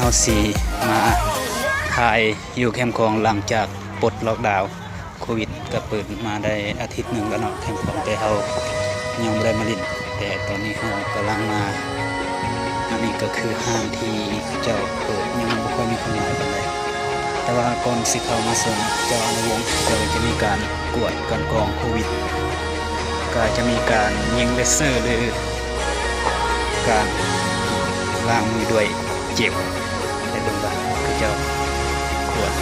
เฮาสีมาถ่ายอยู่แคมป์ของหลังจากปลดล็อกดาวน์โควิดก็เปิดมาได้อาทิตย์หนึ่งแล้วเนาะแคมป์ของแต่เฮายังไม่ได้มาลินแต่ตอนนี้เฮากำลังมาอันนี้ก็คือห้างที่เจ้าเปิดยังไม่ค่อยมีคนมาปานใดแต่ว่าก่อนสิเข้ามาส่งเจ้าอนุวงศ์ก็จะมีการกวดกันกรองโควิดก็จะมีการยิงเลเซอร์หรือการล้างมือด้วยเจลในเบื้องต้นคือเจ้าขวด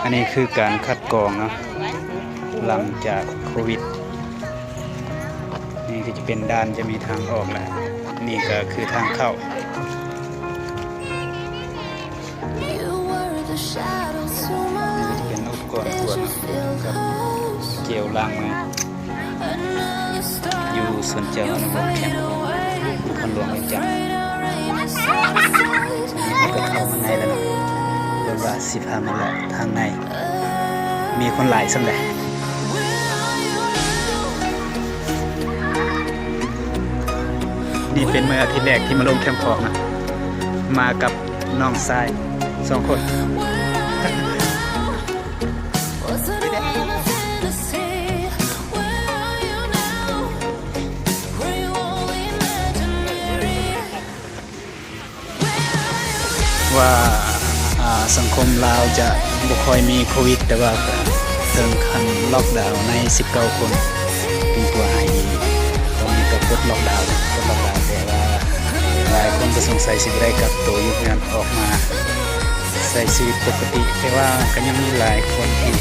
อันนี้คือการคัดกรองนะหลังจากโควิดนี่ก็จะเป็นด้านจะมีทางออกแหละนี่ก็คือทางเข้าจะเป็นอุปกรณ์ตรวจกับเจลล้างมืออยู่ส่วนเจ้าอนุวงศ์แคมป์ของคนหลวงเวียงจันทร์นี่ก็เข้ามาในแล้วเนาะเรียกว่าสิพามาเลาะทางในมีคนหลายสำหรับนี่เป็นเมื่ออาทิตย์แรกที่มาลงแคมป์ของนะมากับน้องชาย2 คนว่าสังคมลาวจะบ่ค่อยมีโควิดแต่ว่าถึงขั้นล็อกดาวน์ใน19 คนเป็นตัวให้ตอนนี้ก็ปลดล็อกดาวน์แต่ว่าหลายคนก็สงสัยสิได้กลับตัวอยู่งานออกมาใช้ชีวิตปกติแต่ว่าก็ยังมีหลายคนที่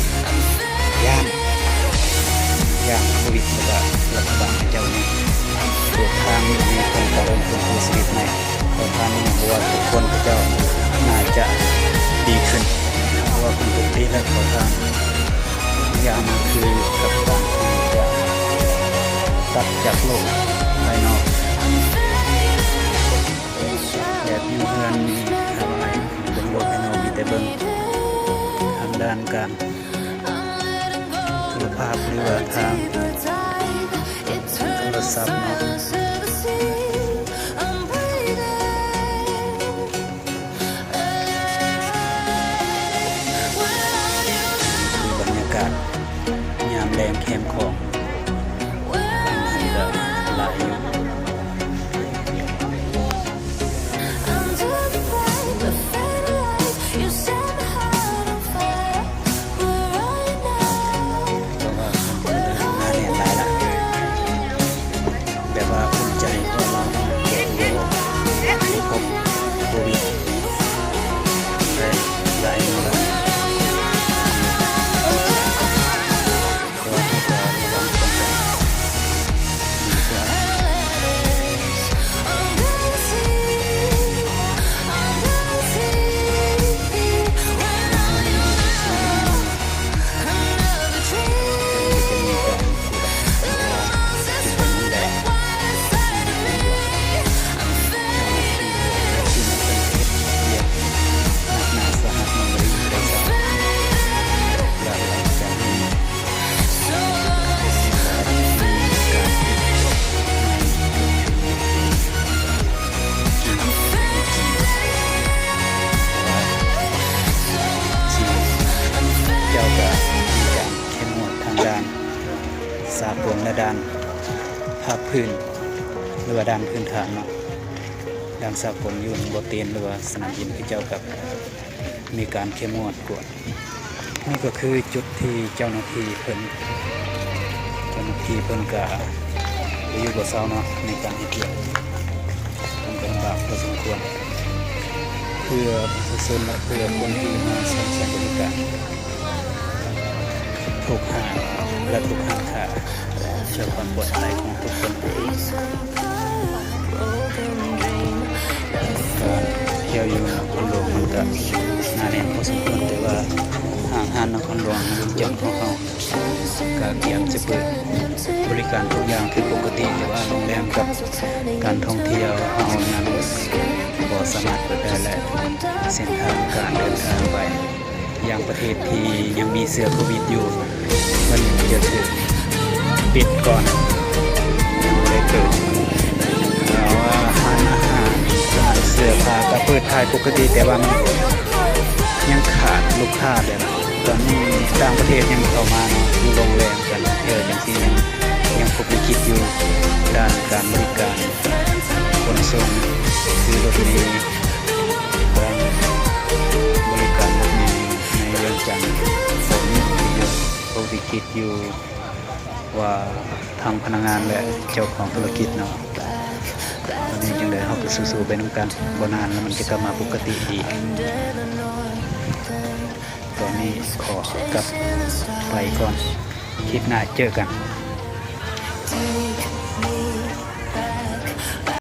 ย่างโควิดแล้วก็รัฐบาลเจ้านี่เปิดทางมีคนการเริ่มต้นชีวิตใหม่เปิดทางนี้เพราะว่าทุกคนเจ้าน่าจะดีขึ้นเพราะว่าคนปกติและขอทางอย่างมันคือกับการที่จะตัดจากโลกภายนอกแบบอยู่เพื่อนมีทำอะไรบนโลกภายนอกมีแต่เบิ่งทางด้านการสุขภาพหรือว่าทางโทรศัพท์เนาะยามแรงแคมของมันจะไหลอยู่แบบว่าภูมิใจเพราะเราเกิดไม่พบโควิดได้หลายอยู่แล้วสากลและด้านภาคพื้นหรือว่าด้านพื้นฐานเนาะด้านสากลอยู่บนเตียนหรือว่าสนามบินที่เจ้ากับมีการเข้มงวดกวดนี่ก็คือจุดที่เจ้าหน้าที่เพิ่นก็อยู่บ่เซาเนาะในการให้เกียรติมันก็ลำบากพอสมควรเพื่อประชาชนและเพื่อคนที่มาใช้บริการทุกห้างและทุกห้างค่ะเชื่อความปลอดภัยของทุกคนการเที่ยวอยู่นครหลวงมันก็น่าแน่นพอสมควรแต่ว่าห้างนครหลวงเวียงจันทร์ของเขาก็เตรียมจะเปิดบริการทุกอย่างคือปกติแต่ว่าโรงแรมกับการท่องเที่ยวเอานั้นบ่สามารถเปิดได้และเส้นทางการเดินทางไปยังประเทศที่ยังมีเชื้อโควิดอยู่มันจะถึง ปิดก่อนยังไม่ได้เปิดแล้วร้านเสื้อผ้าก็เปิดขายปกติแต่ว่ามันยังขาดลูกค้าเลยนะตอนนี้ต่างประเทศยังเข้ามาเนาะอยู่โรงแรมกันจังซี่ยังพบวิกฤตอยู่ด้านการบริการขนส่งคือรถเมล์การบริการรถเมล์ในเรื่องจันทร์ตอนนี้ยังพบวิกฤตอยู่ว่าทางพนักงานและเจ้าของธุรกิจเนาะตอนนี้จังเลยเขาก็สู้ๆไปน้ำกันบ่นานแล้วมันจะกลับมาปกติอีกตอนนี้ขอกลับไปก่อนคลิปหน้าเจอกัน